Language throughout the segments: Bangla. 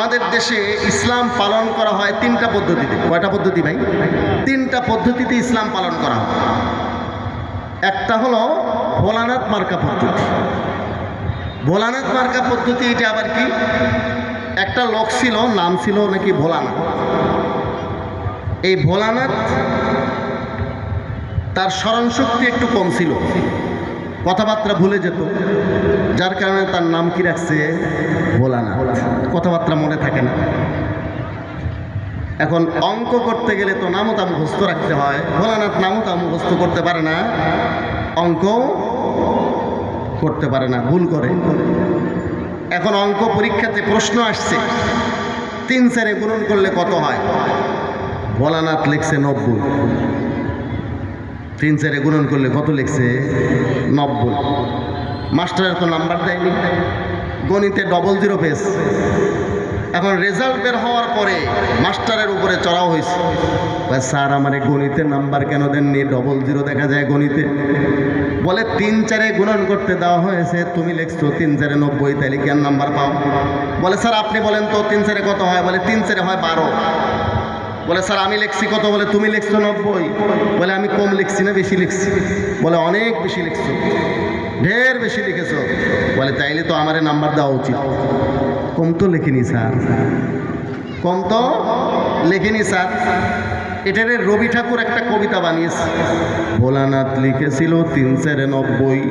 আমাদের দেশে ইসলাম পালন করা হয় তিনটা পদ্ধতিতে। কয়টা পদ্ধতি ভাই? তিনটা পদ্ধতিতে ইসলাম পালন করা হয়। একটা হলো ভোলানাথ মার্কা পদ্ধতি। ভোলানাথ মার্কা পদ্ধতি এটা আবার কি? একটা লোক ছিল, নাম ছিল নাকি ভোলানাথ। এই ভোলানাথ তার স্মরণশক্তি একটু কম ছিল, কথাবার্তা ভুলে যেত, যার কারণে তার নাম কি রাখছে? ভোলানাথ। কথাবার্তা মনে থাকে না। এখন অঙ্ক করতে গেলে তো নামও তা মুখস্থ রাখতে হয়। ভোলানাথ নামও তা মুখস্থ করতে পারে না, অঙ্ক করতে পারে না, ভুল করে। এখন অঙ্ক পরীক্ষাতে প্রশ্ন আসছে 3 4 গুণন করলে কত হয়? ভোলানাথ লিখছে 90। 3 4 গুণন করলে কত লিখছে? 90। মাস্টারের তো নাম্বার দেয়নি, গণিতে 00 পেয়েছে। এখন রেজাল্ট বের হওয়ার পরে মাস্টারের উপরে চড়াও হয়েছে, স্যার আমার গণিতের নাম্বার কেন দেননি? 00 দেখা যায় গণিতে। বলে 3 4 গুণন করতে দেওয়া হয়েছে, তুমি লিখছো 3 4 90, তাইলে কেন নাম্বার পাও? বলে স্যার আপনি বলেন তো 3 4 কত হয়? বলে 3 4 হয় 12। বলে স্যার আমি লিখছি কত? বলে তুমি লিখছো 90। বলে আমি কম লিখছি না বেশি লিখছি? বলে অনেক বেশি লিখছো, ঢের বেশি লিখেছো। বলে তাইলে তো আমারে নাম্বার দেওয়া উচিত। কম তো লিখিনি স্যার, কম তো লিখিনি স্যার। এটারে রবি ঠাকুর একটা কবিতা বানিয়েছে। ভোলানাথ লিখেছিল 3 4 90,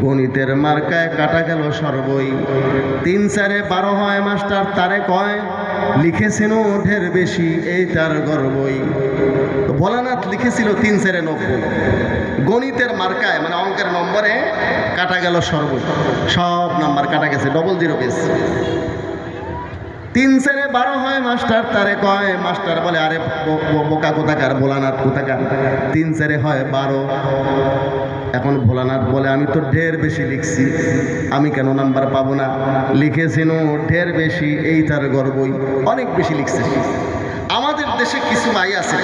গণিতের মার্কায় কাটা গেল সর্বই। 3 4 12 হয় মাস্টার তারে কয়, লিখেছিল ঢের বেশি এই তার গর্বই। তো ভোলানাথ লিখেছিল 3 4 90, গণিতের মার্কায় মানে অঙ্কের নম্বরে কাটা গেল সর্বই, সব নাম্বার কাটা গেছে, 00 পেয়েছে। 3 4 12 হয় মাস্টার তারে কয়, মাস্টার বলে আরে বোকা কোথাকার, ভোলানাথ কোথাকার, 3 4 হয় 12। এখন ভোলানাথ বলে আমি তো ঢের বেশি লিখছি, আমি কেন নাম্বার পাবো না? লিখেছিল ঢের বেশি এই তার গর্বই, অনেক বেশি লিখছে। আমাদের দেশে কিছু ভাই আছে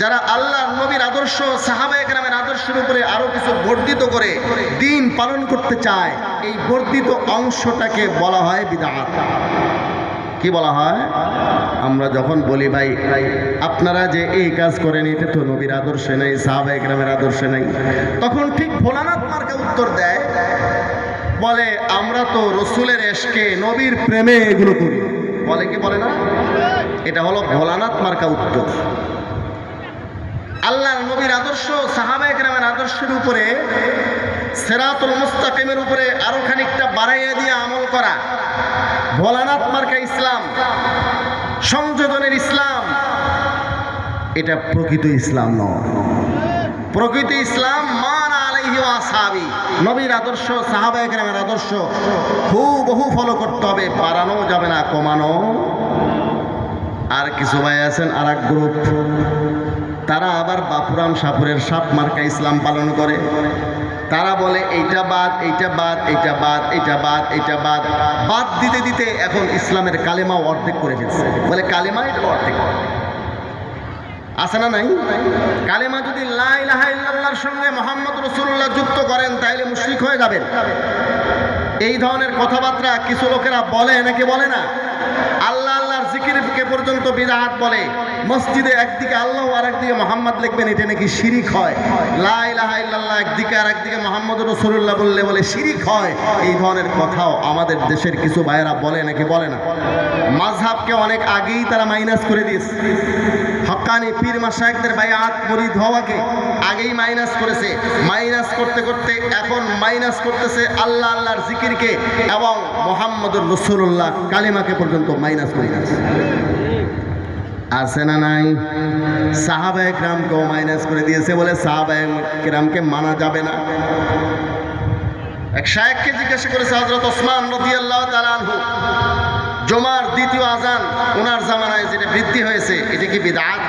যারা আল্লাহ নবীর আদর্শ, সাহাবায়ে কেরামের আদর্শের উপরে আরো কিছু বর্ধিত করে দিন পালন করতে চায়। এই বর্ধিত অংশটাকে বলা হয় বিদআত। কি বলা হয়? আমরা যখন বলি ভাই আপনারা যে এই কাজ করেন এটা তো নবীর আদর্শে নাই, সাহাবায়ে কেরামের আদর্শে নাই, তখন ঠিক ভোলানাথ মার্কা উত্তর দেয়, বলে আমরা তো রসুলের এশকে, নবীর প্রেমে এগুলো করি। বলে কি বলে না? এটা হলো ভোলানাথ মার্কা উত্তর। আল্লাহর নবীর আদর্শ, সাহাবায়ে কেরামের আদর্শের উপরে, সিরাতুল মুস্তাকিমের উপরে আরো খানিকটা বাড়াইয়া দিয়ে আমল করা ভোলানাথ মার্কা ইসলাম, সংযোজনের ইসলাম। এটা প্রকৃত ইসলাম নয়। প্রকৃত ইসলাম মান আলাইহি ওয়া আসহাবি, নবীর আদর্শ, সাহাবায়ে কেরামের আদর্শ হুবহু ফলো করতে হবে, বাড়ানো যাবে না, কমানো। আর কিছু ভাই আছেন আর এক গ্রুপ, তারা আবার বাপুরাম সাপুরের সাপ মার্কা ইসলাম পালন করে। তারা বলে এইটা বাদ, এইটা বাদ, এইটা বাদ, এইটা বাদ, এইটা বাদ, বাদ দিতে দিতে এখন ইসলামের কালেমাও অর্ধেক করে ফেলছে। বলে কালেমা এটা অর্ধেক আছে না নাই? কালেমা যদি লা ইলাহা ইল্লাল্লাহর সঙ্গে মুহাম্মদ রাসূলুল্লাহ যুক্ত করেন তাহলে মুশরিক হয়ে যাবেন। এই ধরনের কথাবার্তা কিছু লোকেরা বলে নাকি বলে না? আল্লাহ আল্লাহর জিকিরকে পর্যন্ত বিদআত বলে। মসজিদে একদিকে আল্লাহ আর একদিকে মুহাম্মদ লিখবেন, এটা নাকি শিরিক হয়। লা ইলাহা ইল্লাল্লাহ একদিকে আর একদিকে মুহাম্মদুর রাসূলুল্লাহ বললে বলে শিরিক হয়। এই ধরনের কথাও আমাদের দেশের কিছু ভাইয়েরা বলে নাকি বলে না? মাযহাবকে অনেক আগেই তারা মাইনাস করে দিয়েছে। হক্কানি পীর মাশায়েখদের বায়াত মুরিদ হওয়াকে আগেই মাইনাস করেছে। মাইনাস করতে করতে এখন মাইনাস করতেছে আল্লাহ আল্লাহর জিকিরকে এবং মুহাম্মদুর রাসূলুল্লাহ কালিমাকে পর্যন্ত মাইনাস করে দিয়েছে। আছে না নাই? সাহাবায়ে কেরামকেও মাইনাস করে দিয়েছে, বলে সাহাবায়ে কেরামকে মানা যাবে না। এক শায়েখকে জিজ্ঞাসা করেছে হযরত ওসমান রাদিয়াল্লাহু তাআলা আনহু, জুমার দ্বিতীয় আজান ওনার জামানায় যেটা বৃদ্ধি হয়েছে এটা কি বিদআত?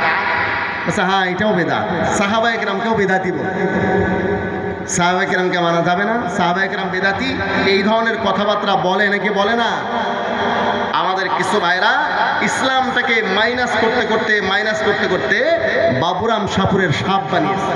আচ্ছা হ্যাঁ এটাও বিদআত। সাহাবায়ে কেরামকেও বিদআতি বলে। সাহাবায়ে কেরামকে মানা যাবে না, সাহাবায়ে কেরাম বিদআতি, এই ধরনের কথাবার্তা বলে নাকি বলে না? আমাদের কিছু ভাইরা ইসলামটাকে মাইনাস করতে করতে বাবুরাম সাপুরের সাপ বানিয়েছে।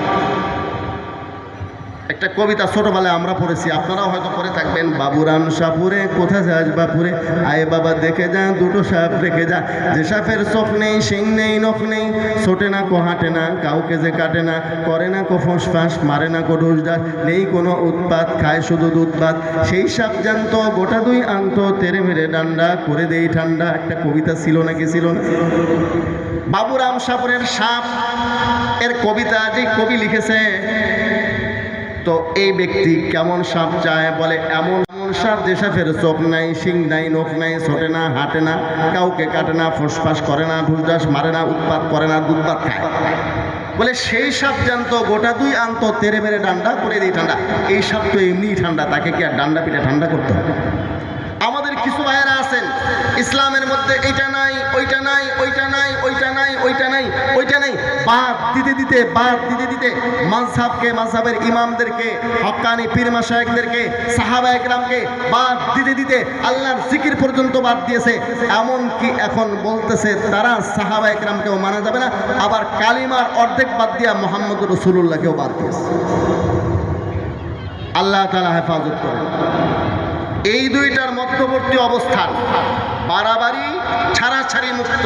একটা কবিতা ছোটবেলায় আমরা পড়েছি, আপনারাও হয়তো পড়ে থাকবেন। বাবুরাম সাপুরে কোথা যাস বাপুরে, আয় বাবা দেখে যা দুটো সাপ রেখে যা, যে সাপের চোখ নেই শিং নেই নখ নেই, ছোটে না কো হাঁটে না কাউকে যে কাটে না, করে না কো ফোঁস ফাঁস মারে না কো ডোস ডাস, নেই কোনো উৎপাত খায় শুধু দুধ ভাত, সেই সাপ জানত গোটা দুই আনত তেরে মেরে ডান্ডা করে দেই ঠান্ডা। একটা কবিতা ছিল নাকি ছিল না? বাবুরাম সাপুরের সাপ এর কবিতা যে কবি লিখেছে, তো এই ব্যক্তি কেমন সাপ চায়? বলে এমন এমন সাপ যে সাপের চোখ নাই শিং নাই নখ নাই, ছোটে না হাঁটে না কাউকে কাটে না ফোঁসফাস করে না ঢুসঢাস মারে না উৎপাত করে না দুধ ভাত খায়। বলে সেই সাপ জানতো গোটা দুই আনত তেরে মেরে ডান্ডা করে দিই ঠান্ডা। এই সাপ তো এমনিই ঠান্ডা, তাকে কি আর ডান্ডা পিঠে ঠান্ডা করতে হবে? আমাদের কিছু ভাইয়েরা আছেন ইসলামের মধ্যে এইটা নাই ওইটা নাই ওইটা নাই ওইটা নাই ওইটা নাই ওইটা নাই, বাদ দিতে দিতে বাদ দিতে দিতে মাযহাবকে মাযহাবের ইমামদেরকে হক্কানি পীর মাশায়েখদেরকে সাহাবা একরামকে বাদ দিতে দিতে আল্লাহর জিকির পর্যন্ত বাদ দিয়েছে। এমন কি এখন বলতেছে তারা সাহাবা একরামকেও মানা যাবে না, আবার কালিমার অর্ধেক বাদ দিয়া মুহাম্মদুর রাসূলুল্লাহকেও বাদ দিয়েছে। আল্লাহ তাআলা হেফাজত করেন। এই দুইটার মধ্যবর্তী অবস্থান, বাড়াবাড়ি ছাড়াছাড়ি মুক্ত,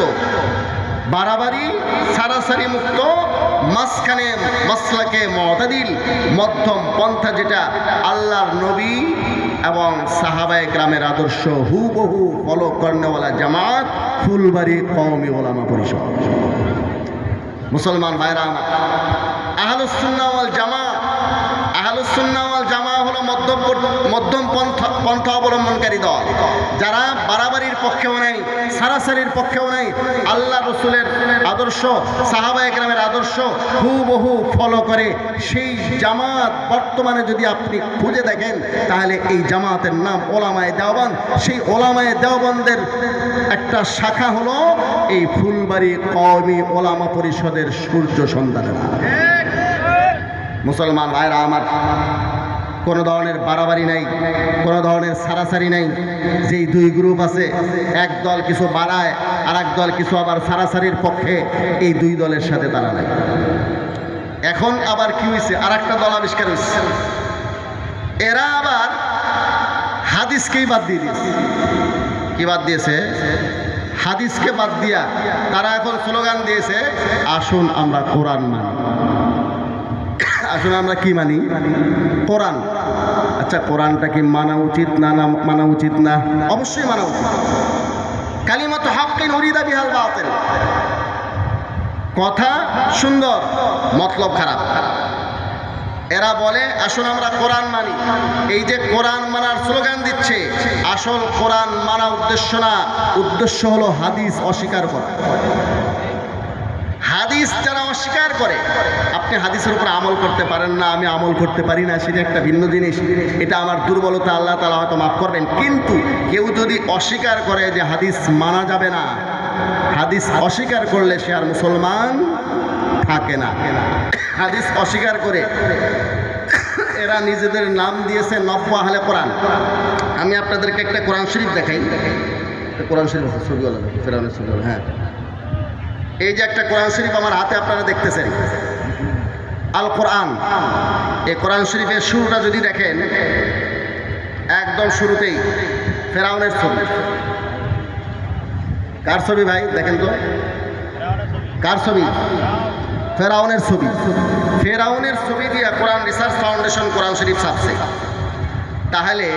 বাড়াবাড়ি ছাড়াছাড়ি মুক্ত, মাঝখানে মাসলাকে মুতাদিল মধ্যম পন্থা, যেটা আল্লাহর নবী এবং সাহাবায়ে কেরামের আদর্শ হুবহু ফলো করনেওয়ালা জামাত ফুলবাড়ি কওমি ওলামা পরিষদ। মুসলমান ভাইরা আমার, আহলুস সুন্নাহ ওয়াল জামাত, আহলুস সুন্নাহ ওয়াল জামাত হলো মধ্যম পন্থা অবলম্বনকারী দল, যারা বাড়াবাড়ির পক্ষেও নাই সারাসারির পক্ষেও নাই, আল্লাহ রসুলের আদর্শ সাহাবায়ে কেরামের আদর্শ হুবহু ফলো করে। সেই জামাত বর্তমানে যদি আপনি খুঁজে দেখেন তাহলে এই জামাতের নাম ওলামায়ে দেওবন্দ। সেই ওলামায়ে দেওবন্দের একটা শাখা হলো এই ফুলবাড়ি কওমি ওলামা পরিষদের সূর্য সন্তানেরা। মুসলমান ভাইরা আমার, কোনো ধরনের বাড়াবাড়ি নাই, কোনো ধরনের সারাসারি নাই। যেই দুই গ্রুপ আছে, এক দল কিছু বাড়ায় আর এক দল কিছু আবার সারাসারির পক্ষে, এই দুই দলের সাথে তারা নাই। এখন আবার কি হয়েছে, আর একটা দল আবিষ্কার হয়েছে, এরা আবার হাদিসকেই বাদ দিয়ে দিয়েছে। কি বাদ দিয়েছে? হাদিসকে বাদ দিয়া তারা এখন স্লোগান দিয়েছে, আসুন আমরা কোরআন মানি। আসলে আমরা কি মানি? কোরআন। আচ্ছা, কোরআনটা কি মানা উচিত না না মানা উচিত না? অবশ্যই মানা উচিত। কালিমাতু হাক্কিন উরিদা বিহাল বাতিল, কথা সুন্দর মতলব খারাপ। এরা বলে আসুন আমরা কোরআন মানি। এই যে কোরআন মানার স্লোগান দিচ্ছে, আসল কোরআন মানা উদ্দেশ্য না, উদ্দেশ্য হলো হাদিস অস্বীকার করা। হাদিস যারা অস্বীকার করে, আপনি হাদিসের উপর আমল করতে পারেন না, আমি আমল করতে পারি না, সেটা একটা ভিন্ন জিনিস। এটা আমার দুর্বলতা, আল্লাহ তাআলা হয়তো মাফ করবেন। কিন্তু কেউ যদি অস্বীকার করে যে হাদিস মানা যাবে না, হাদিস অস্বীকার করলে সে আর মুসলমান থাকে না। হাদিস অস্বীকার করে এরা নিজেদের নাম দিয়েছে নব্য আহলে কোরআন। আমি আপনাদেরকে একটা কোরআন শরীফ দেখাই। কোরআন শরীফ আছে, ছবিওয়ালা, ফেরাউনের ছবিওয়ালা। হ্যাঁ, এই যে একটা কোরআন শরীফ আমার হাতে আপনারা দেখতেছেন, আল কোরআন। এই কোরআন শরীফের শুরুটা যদি দেখেন, একদম শুরুতেই ফেরাউনের ছবি। কার ছবি ভাই? দেখেন তো, কার ছবি? ফেরাউনের ছবি। ফেরাউনের ছবি দিয়ে কোরআন রিসার্চ ফাউন্ডেশন কোরআন শরীফ ছাপছে। তাহলে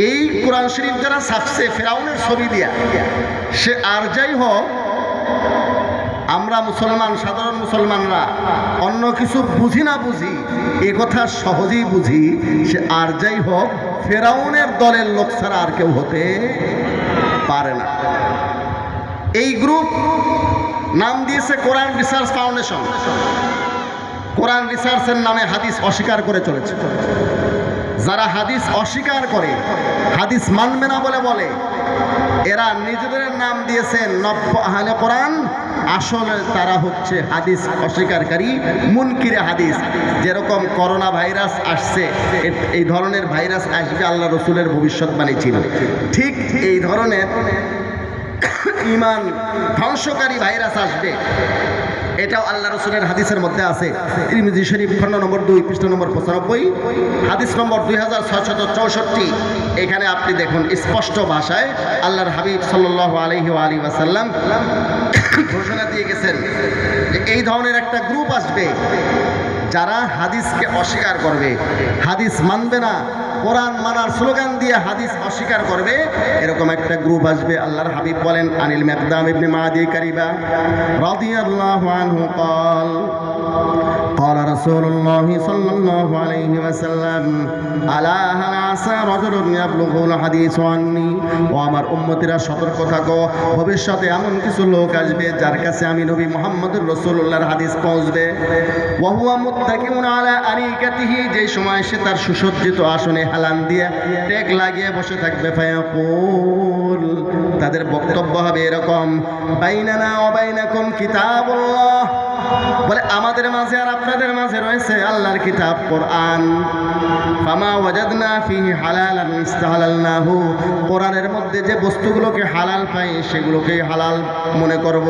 এই কোরআন শরীফ যারা ছাপছে ফেরাউনের ছবি দিয়া, সে আর যাই হোক, আমরা মুসলমান, সাধারণ মুসলমানরা অন্য কিছু বুঝি না বুঝি, এ কথা সহজেই বুঝি, সে আর যাই হোক ফেরাউনের দলের লোক ছাড়া আর কেউ হতে পারে না। এই গ্রুপ নাম দিয়েছে কোরআন রিসার্চ ফাউন্ডেশন। কোরআন রিসার্চের নামে হাদিস অস্বীকার করে চলেছে। যারা হাদিস অস্বীকার করে, হাদিস মানবে না বলে এরা নিজেদের নাম দিয়েছে নব্য আহলে কোরআন। আসলে তারা হচ্ছে হাদিস অস্বীকারী, মুনকিরে হাদিস। যেরকম করোনা ভাইরাস আসছে, এই ধরনের ভাইরাস আসবে আল্লাহ রসুলের ভবিষ্যৎবাণী ছিল, ঠিক এই ধরনের ঈমান ধ্বংসকারী ভাইরাস আসবে। এটাও আল্লাহ রাসূলের হাদিসের মধ্যে আছে। তিরমিজি শরীফ খণ্ড নম্বর 2 পৃষ্ঠা নম্বর 95, হাদিস নম্বর 2664। এখানে আপনি দেখুন স্পষ্ট ভাষায় আল্লাহর হাবিব সাল্লাল্লাহু আলাইহি ওয়া আলিহি ওয়াসাল্লাম ঘোষণা দিয়ে গেছেন যে এই ধরনের একটা গ্রুপ আসবে যারা হাদিসকে অস্বীকার করবে, হাদিস মানবে না, কোরআন মানার স্লোগান দিয়ে হাদিস অস্বীকার করবে, এরকম একটা গ্রুপ আসবে। আল্লাহর হাবিব বলেন, আনিল মিকদাম ইবনে মাদি কারিবা রাদিয়াল্লাহু আনহু قال قال رسول الله صلى الله عليه وسلم আলা হাল আসা রাজুলুন ইয়াবলুগুল হাদিস আন্নী। ও আমার উম্মতিরা সতর্ক থাকো, ভবিষ্যতে এমন কিছু লোক আসবে যার কাছে আমি নবী মুহাম্মদুর রাসূলুল্লাহর হাদিস পৌঁছবে। ওয়া হুয়া মুত্তাকিউন আলা আরিকাতিহি, যে সময় সে তার সুসজ্জিত আসনে হেলান দিয়ে টেক লাগিয়ে বসে থাকবে। ফায়াকুল, তাদের বক্তব্য হবে এরকম, বাইনানা ওয়া বাইনাকুম কিতাবুল্লাহ, বলে আমাদের মাঝে আর আপনাদের মাঝে রয়েছে আল্লাহর কিতাব কোরআন। ফামা ওয়াজাদনা ফিহি হালালান ইস্তাহালালনাহু, কোরআনের মধ্যে যে বস্তুগুলোকে হালাল পাই সেগুলোকেই হালাল মনে করব।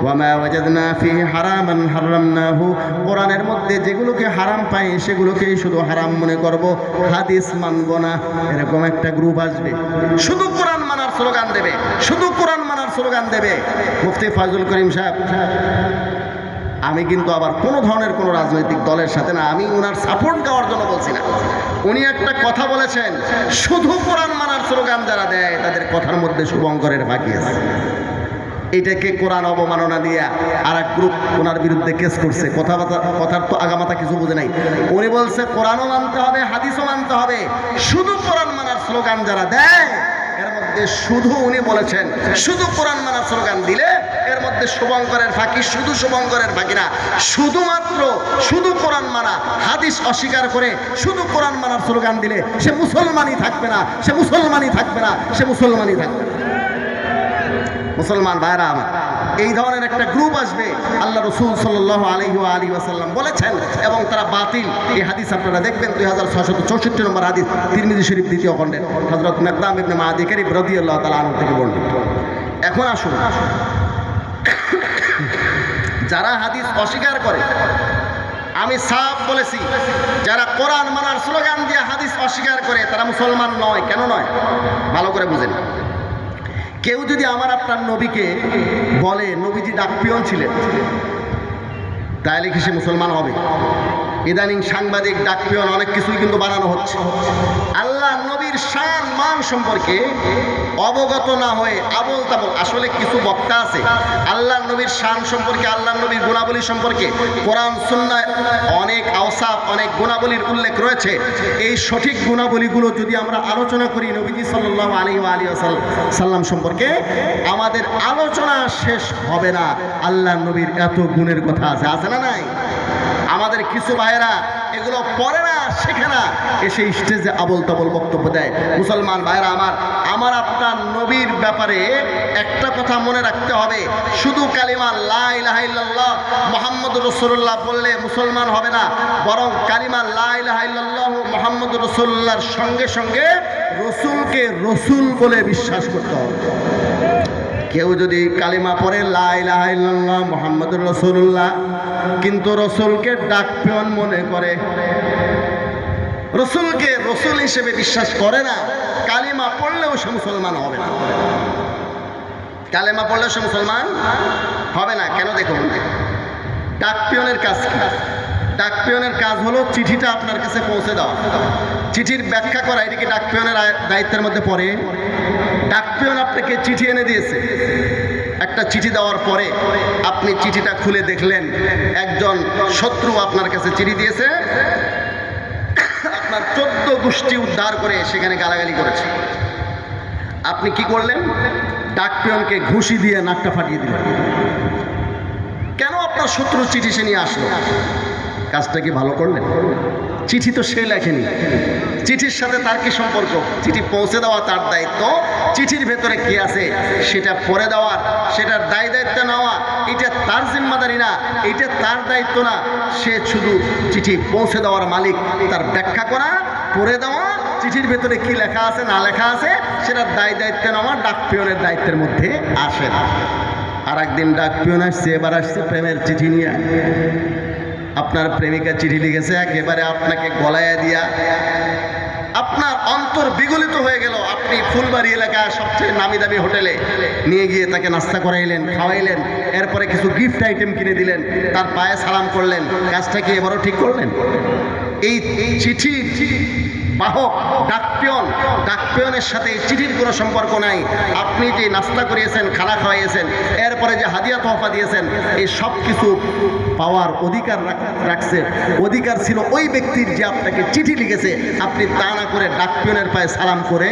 ওয়ামা ওয়াজাদনা ফিহি হারামান হারামনাহু, কোরআনের মধ্যে যেগুলোকে হারাম পাই সেগুলোকেই শুধু হারাম মনে করব, হাদিস মানব না। এরকম একটা গ্রুপ আসবে, শুধু কোরআন মানার স্লোগান দেবে, শুধু কোরআন মানার স্লোগান দেবে। মুফতি ফয়জুল করিম সাহেব, আমি কিন্তু আবার কোনো ধরনের কোনো রাজনৈতিক দলের সাথে না, আমি ওনার সাপোর্ট দেওয়ার জন্য বলছি না। উনি একটা কথা বলেছেন, শুধু কোরআন মানার স্লোগান যারা দেয় তাদের কথার মধ্যে শুভঙ্করের ফাঁকি আছে। এটাকে কোরআন অবমাননা দিয়ে আর এক গ্রুপ ওনার বিরুদ্ধে কেস করছে। কথার তো আগামাতা কিছু বুঝে নাই। উনি বলছে কোরআনও মানতে হবে, হাদিসও মানতে হবে, শুধু কোরআন মানার স্লোগান যারা দেয় এর মধ্যে শুধু উনি বলেছেন শুধু কোরআন মানার স্লোগান দিলে এর মধ্যে শুভঙ্করের ফাঁকি, শুধু শুভঙ্করের ফাঁকি না, শুধুমাত্র শুধু কোরআন মানা, হাদিস অস্বীকার করে শুধু কোরআন মানার স্লোগান দিলে সে মুসলমানই থাকবে না, সে মুসলমানই থাকবে না, সে মুসলমানই থাকবে না। মুসলমান ভাইরা আমার, এই ধরনের একটা গ্রুপ আসবে, আল্লাহ রাসূল সাল্লাল্লাহু আলাইহি ওয়া আলিহি ওয়াসাল্লাম বলেছেন, এবং তারা বাতিল। এই হাদিস আপনারা দেখবেন 2664 নম্বর হাদিস, তিরমিজি শরীফ দ্বিতীয় খণ্ডের হযরত মিকদাম ইবনে মাদি কারিব রাদিয়াল্লাহু তাআলা আনহু থেকে বর্ণিত। এখন আসুন, যারা হাদিস অস্বীকার করে, আমি সাফ বলেছি, যারা কোরআন মানার স্লোগান দিয়ে হাদিস অস্বীকার করে তারা মুসলমান নয়। কেন নয়? ভালো করে বুঝেন। কেউ যদি আমার আপনার নবীকে বলে নবীজি ডাকপিয়ন ছিলেন, তাহলে কি সে মুসলমান হবে? ইদানিং সাংবাদিক ডাকপিয়ন অনেক কিছুই কিন্তু বানানো হচ্ছে। আল্লাহ নবীর শান মান সম্পর্কে অবগত না হয়ে আবল তাবল, আসলে কিছু বক্তা আছে আল্লাহ নবীর শান সম্পর্কে, আল্লাহ নবীর গুণাবলী সম্পর্কে কোরআন সুন্নায় অনেক আওসাফ, অনেক গুণাবলীর উল্লেখ রয়েছে। এই সঠিক গুণাবলীগুলো যদি আমরা আলোচনা করি নবীজি সাল্লাল্লাহু আলাইহি ওয়া আলিহি ওয়াসাল্লাম সম্পর্কে, আমাদের আলোচনা শেষ হবে না। আল্লাহ নবীর এত গুণের কথা আছে, আছে না নাই? আমাদের কিছু ভাইয়েরা এগুলো পড়ে না, শেখে না, এসে স্টেজে আবল তাবল বক্তব্য দেয়। মুসলমান ভাইয়েরা আমার, আমার আপনার নবীর ব্যাপারে একটা কথা মনে রাখতে হবে, শুধু কালিমা লা ইলাহা ইল্লাল্লাহ মুহাম্মদুর রাসূলুল্লাহ বললে মুসলমান হবে না, বরং কালিমা লা ইলাহা ইল্লাল্লাহ মুহাম্মদুর রাসূলুল্লাহর সঙ্গে সঙ্গে রসুলকে রসুল বলে বিশ্বাস করতে হবে। কেউ যদি কালিমা পড়ে লা ইলাহা ইল্লাল্লাহ মুহাম্মাদুর রাসূলুল্লাহ, কিন্তু রসুলকে ডাকপিয়ন মনে করে, রসুলকে রসুল হিসেবে বিশ্বাস করে না, কালিমা পড়লেও সে মুসলমান হবে না। কালিমা পড়লেও সে মুসলমান হবে না। কেন? দেখুন, ডাকপিয়নের কাজ কি? ডাকপিয়নের কাজ হলো চিঠিটা আপনার কাছে পৌঁছে দেওয়া, চিঠির ব্যাখ্যা করা। এটা কি ডাকপিয়নের দায়িত্বের মধ্যে পড়ে? ডাকপিয়ন আপনাকে চিঠি এনে দিয়েছে, একটা চিঠি দেওয়ার পরে আপনি চিঠিটা খুলে দেখলেন একজন শত্রু আপনার কাছে চিঠি দিয়েছে, আপনার 14 গোষ্ঠী উদ্ধার করে সেখানে গালাগালি করেছে। আপনি কি করলেন? ডাকপিয়নকে ঘুষি দিয়ে নাকটা ফাটিয়ে দিলেন। কেন? আপনার শত্রু চিঠি সে নিয়ে আসলো। কাজটা কি ভালো করলেন? চিঠি তো সে লেখেনি, চিঠির সাথে তার কি সম্পর্ক? চিঠি পৌঁছে দেওয়া তার দায়িত্ব, চিঠির ভেতরে কি আছে সেটা পড়ে দেওয়ার, সেটার দায় দায়িত্ব নেওয়া, এটা তার জিম্মাদারি না, এটা তার দায়িত্ব না। সে শুধু চিঠি পৌঁছে দেওয়ার মালিক, তার ব্যাখ্যা করা, পড়ে দেওয়া চিঠির ভেতরে কি লেখা আছে না লেখা আছে সেটা দায়িত্ব নেওয়া ডাক পিয়নের দায়িত্বের মধ্যে আসে না। আর একদিন ডাক পিয়ন আসছে, এবার আসছে প্রেমের চিঠি নিয়ে। আপনার প্রেমিকা চিঠি লিখেছে, একেবারে আপনাকে গলায় দিয়া আপনার অন্তর বিগলিত হয়ে গেল। আপনি ফুলবাড়ি এলাকার সবচেয়ে নামি দামি হোটেলে নিয়ে গিয়ে তাকে নাস্তা করাইলেন, খাওয়াইলেন, এরপরে কিছু গিফট আইটেম কিনে দিলেন, তার পায়ে সালাম করলেন। কাজটা কি এবারও ঠিক করলেন? এই চিঠি বাহক ডাকপিয়নের সাথে চিঠির কোনো সম্পর্ক নাই। আপনি যে নাস্তা করিয়েছেন, খানা খাওয়াইয়েছেন, এরপরে যে হাদিয়া তোহফা দিয়েছেন, এই সব কিছু পাওয়ার অধিকার রাখছে, অধিকার ছিল ওই ব্যক্তির যে আপনাকে চিঠি লিখেছে। আপনি তা না করে ডাকপিয়নের পায়ে সালাম করে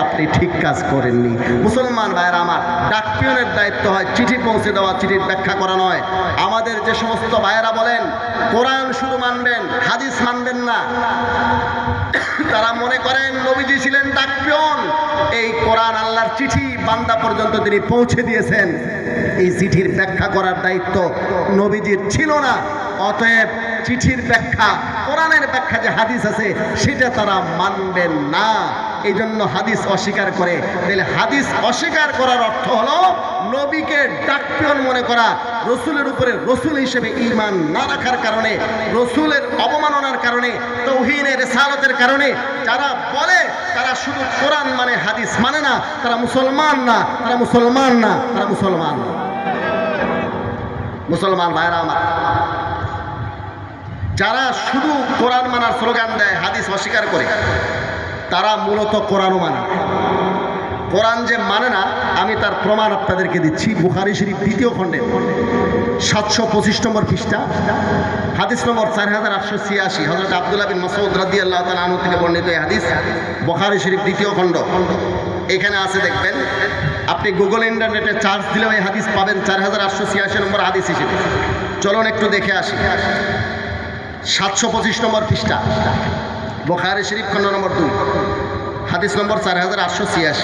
আপনি ঠিক কাজ করেননি। মুসলমান ভাইয়েরা আমার, ডাকপিয়নের দায়িত্ব হয় চিঠি পৌঁছে দেওয়া, চিঠির ব্যাখ্যা করা নয়। আমাদের যে সমস্ত ভাইয়েরা বলেন কোরআন শুধু মানবেন, হাদিস মানবেন না, তারা মনে করেন নবীজি ছিলেন ডাকপিয়ন। এই কোরআন আল্লাহর চিঠি বান্দা পর্যন্ত তিনি পৌঁছে দিয়েছেন, এই চিঠির ব্যাখ্যা করার দায়িত্ব নবীজির ছিল না। অতএব চিঠির ব্যাখ্যা, কোরআনের ব্যাখ্যা যে হাদিস আছে সেটা তারা মানবেন না। এই জন্য হাদিস অস্বীকার করে। তাহলে হাদিস অস্বীকার করার অর্থ হলো নবীকে ডাকপিয়ন মনে করা, রসুলের উপরে রসুল হিসেবে ঈমান না রাখার কারণে, রসুলের অবমাননার কারণে, তাওহীনের রিসালাতের কারণে যারা বলে তারা শুধু কোরআন মানে হাদিস মানে না, তারা মুসলমান না, তারা মুসলমান না, তারা মুসলমান। মুসলমান ভাইরা আমার, যারা শুধু কোরআন মানার স্লোগান দেয়, হাদিস অস্বীকার করে, তারা মূলত কোরআনও মানে। কোরআন যে মানে না, আমি তার প্রমাণ আপনাদেরকে দিচ্ছি। বুখারী শরীফ 2য় খণ্ডে 725 নম্বর পৃষ্ঠা, হাদিস নম্বর 4886, হযরত আব্দুল্লাহ বিন মাসউদ রাদিয়াল্লাহু তাআলা আনহু থেকে বর্ণিত এই হাদিস। বুখারী শরীফ 2য় খণ্ড, এখানে আছে দেখবেন। আপনি গুগল ইন্টারনেটে সার্চ দিলেও এই হাদিস পাবেন 4886 নম্বর হাদিস হিসেবে। চলুন একটু দেখে আসি। 725 নম্বর পৃষ্ঠা, বুখারী শরীফ খণ্ড নম্বর 2, হাদিস নম্বর 4886।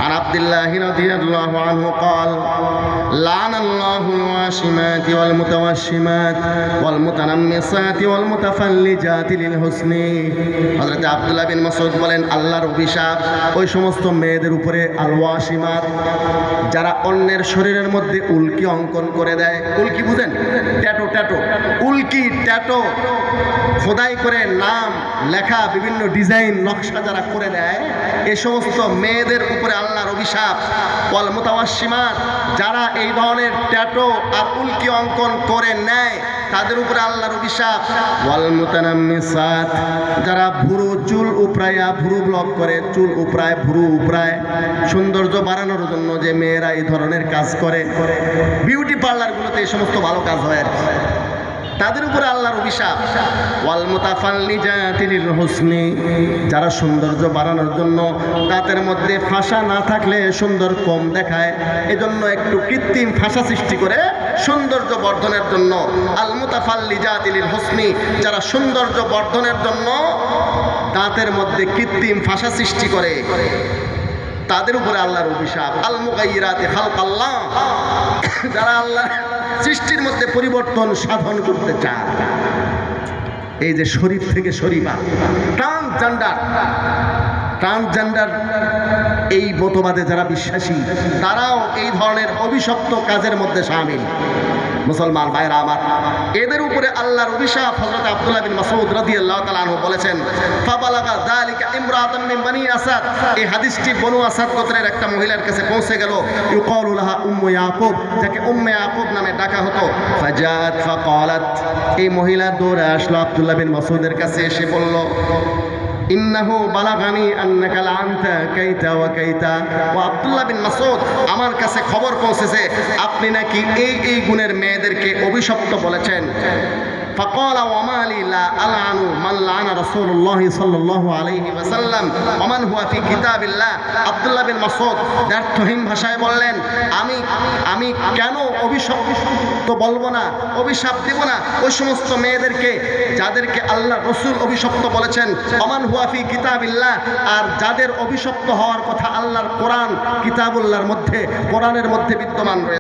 عن عبد الله رضي الله عنه قال لعن الله الواشمات والمتوشمات والمتنمصات والمتفلجات للحسن। হযরত আব্দুল্লাহ বিন মাসউদ বলেন, আল্লাহর অভিশাপ ওই সমস্ত মেয়েদের উপরে, আল ওয়াশিমাত, যারা অন্যের শরীরের মধ্যে উল্কি অঙ্কন করে দেয়। উল্কি বুঝেন? ট্যাটু, উল্কি ট্যাটু খোদাই করে নাম লেখা, বিভিন্ন ডিজাইন নকশা যারা করে দেয়, এই সমস্ত মেয়েদের উপরে আল্লাহর অভিশাপ। ওয়াল মুতাওয়াশিমাত, যারা এই ধরনের ট্যাটু আর উল্কি অঙ্কন করে নেয়, তাদের উপরে আল্লাহর অভিশাপ। ওয়াল মুতানাম্মিসাত, যারা ভুরু চুল উপরায়া, ভুরু ব্লক করে, চুল উপরায়, ভুরু উপরায়, সৌন্দর্য বাড়ানোর জন্য যে মেয়েরা এই ধরনের কাজ করে, বিউটি পার্লারগুলোতে এই সমস্ত ভালো কাজ হয় আর কি, তাদের উপরে আল্লাহর অভিশাপ। ওয়াল মুতাফাল্লিজাতি লিল হুসনি, যারা সৌন্দর্য বাড়ানোর জন্য দাঁতের মধ্যে ফাঁসা না থাকলে সুন্দর কম দেখায়, এজন্য একটু কৃত্রিম ফাঁসা সৃষ্টি করে সৌন্দর্য বর্ধনের জন্য। আল মুতাফাল্লিজাতি লিল হুসনি, যারা সৌন্দর্য বর্ধনের জন্য দাঁতের মধ্যে কৃত্রিম ফাঁসা সৃষ্টি করে, তাদের উপরে আল্লাহর অভিশাপ। আল মুগাইয়িরাতি খালকাল্লাহ, যারা আল্লাহ সৃষ্টির মধ্যে পরিবর্তন সাধন করতে চায়। এই যে শরীফ থেকে শরীফা, ট্রান্সজেন্ডার এই মতবাদে যারা বিশ্বাসী, তারাও এই ধরনের অভিশপ্ত কাজের মধ্যে শামিল। মুসলমান ভাইরা আমার, এদের উপরে আল্লাহর অভিশাপ। হযরত আব্দুল্লাহ বিন মাসউদ রাদিয়াল্লাহু তাআলা আনহু বলেছেন, ফাবালাগা যালিকা ইমরাতান মিন বনি আসাদ, এই হাদিসটি বনু আসাদ গোত্রের একটা মহিলার কাছে পৌঁছে গেল। ইউকালু লাহা উম্মু ইয়াকুব, যাকে উম্মে ইয়াকুব নামে ডাকা হতো। ফাজাত ফাকালাত, এই মহিলা দৌড়ে আসলো আব্দুল্লাহ বিন মাসউদের কাছে, এসে বলল, ইন্নাহু বালাগানি আন্নাকা লাআনতা কাইতা ওয়া কাইতা। ও আব্দুল্লাহ বিন মাসউদ, আমার কাছে খবর পৌঁছেছে আপনি নাকি এই গুণের মেয়েদেরকে অভিশপ্ত বলেছেন। فقال وما لي لا ألعن من لعن رسول الله صلى الله عليه وسلم ومن هو في كتاب الله। আব্দুল্লাহ বিন মাসউদ দ্ব্যর্থহীন ভাষায় বললেন, আমি কেন অভিশপ্ত বলবো না, অভিশাপ দেব না ওই সমস্ত মেয়েদেরকে যাদেরকে আল্লাহ রসুল অভিশপ্ত বলেছেন। ওমান হুয়া ফি কিতাবিল্লাহ, আর যাদের অভিশপ্ত হওয়ার কথা আল্লাহর কোরআন কিতাবুল্লাহর মধ্যে, কোরআনের মধ্যে বিদ্যমান রয়েছে।